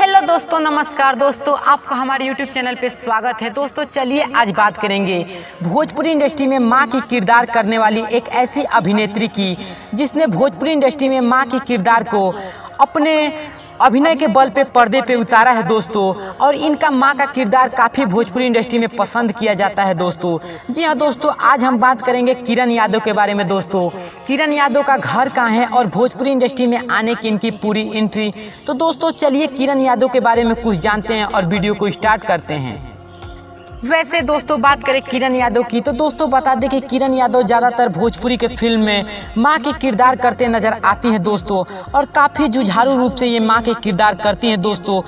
Hello दोस्तों, नमस्कार दोस्तों, आपका हमारे यूट्यूब चैनल पे स्वागत है। दोस्तों चलिए आज बात करेंगे भोजपुरी इंडस्ट्री में माँ की किरदार करने वाली एक ऐसी अभिनेत्री की जिसने भोजपुरी इंडस्ट्री में माँ की किरदार को अपने अभिनय के बल पे पर्दे पे उतारा है दोस्तों। और इनका माँ का किरदार काफ़ी भोजपुरी इंडस्ट्री में पसंद किया जाता है दोस्तों। जी हाँ दोस्तों, आज हम बात करेंगे किरण यादव के बारे में दोस्तों। किरण यादव का घर कहाँ है और भोजपुरी इंडस्ट्री में आने की इनकी पूरी एंट्री। तो दोस्तों चलिए किरण यादव के बारे में कुछ जानते हैं और वीडियो को स्टार्ट करते हैं। वैसे दोस्तों बात करें किरण यादव की, तो दोस्तों बता दें कि किरण यादव ज़्यादातर भोजपुरी के फिल्म में माँ के किरदार करते नजर आती हैं दोस्तों। और काफ़ी जुझारू रूप से ये माँ के किरदार करती हैं दोस्तों।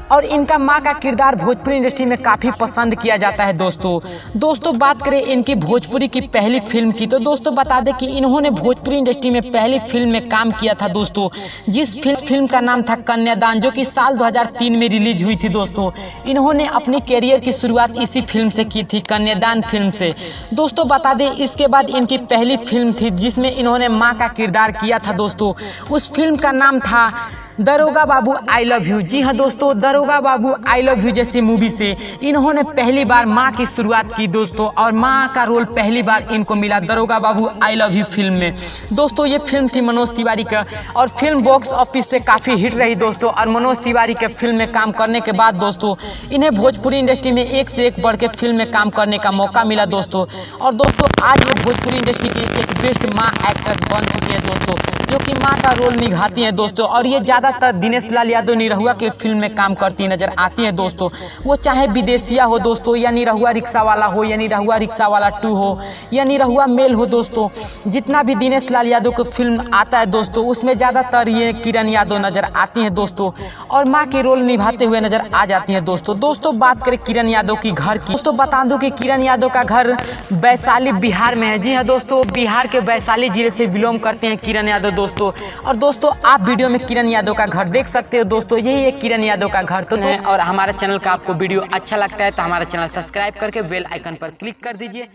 और इनका माँ का किरदार भोजपुरी इंडस्ट्री में काफ़ी पसंद किया जाता है दोस्तों बात करें इनकी भोजपुरी की पहली फिल्म की, तो दोस्तों बता दें कि इन्होंने भोजपुरी इंडस्ट्री में पहली फिल्म में काम किया था दोस्तों, जिस फिल्म का नाम था कन्यादान, जो कि साल 2003 में रिलीज हुई थी दोस्तों। इन्होंने अपनी कैरियर की शुरुआत इसी फिल्म से की थी, कन्यादान फिल्म से। दोस्तों बता दें इसके बाद इनकी पहली फिल्म थी जिसमें इन्होंने माँ का किरदार किया था दोस्तों। उस फिल्म का नाम था दरोगा बाबू आई लव यू। जी हाँ दोस्तों, दरोगा बाबू आई लव यू जैसी मूवी से इन्होंने पहली बार माँ की शुरुआत की दोस्तों। और माँ का रोल पहली बार इनको मिला दरोगा बाबू आई लव यू फिल्म में दोस्तों। ये फिल्म थी मनोज तिवारी का और फिल्म बॉक्स ऑफिस से काफ़ी हिट रही दोस्तों। और मनोज तिवारी के फिल्म में काम करने के बाद दोस्तों इन्हें भोजपुरी इंडस्ट्री में एक से एक बढ़ के फिल्म में काम करने का मौका मिला दोस्तों। और दोस्तों आज ये भोजपुरी इंडस्ट्री की एक बेस्ट माँ एक्ट्रेस बन चुकी है दोस्तों, जो कि माँ का रोल निभाती हैं दोस्तों। और ये ज़्यादातर दिनेश लाल यादव निरहुआ के फिल्म में काम करती नजर आती हैं दोस्तों। वो चाहे विदेशिया हो दोस्तों, या निरहुआ रिक्शा वाला हो, या निरहुआ रिक्शा वाला 2 हो, या निरहुआ मेल हो दोस्तों, जितना भी दिनेश लाल यादव का फिल्म आता है दोस्तों उसमें ज़्यादातर ये किरण यादव नजर आती हैं दोस्तों। और माँ के रोल निभाते हुए नजर आ जाती हैं दोस्तों बात करें किरण यादव की घर की, दोस्तों बता दूं कि किरण यादव का घर वैशाली बिहार में है। जी हाँ दोस्तों, बिहार के वैशाली जिले से बिलोंग करते हैं किरण यादव दोस्तों। और दोस्तों आप वीडियो में किरण यादव का घर देख सकते हो दोस्तों, यही है किरण यादव का घर। तो और हमारे चैनल का आपको वीडियो अच्छा लगता है तो हमारा चैनल सब्सक्राइब करके बेल आइकन पर क्लिक कर दीजिए।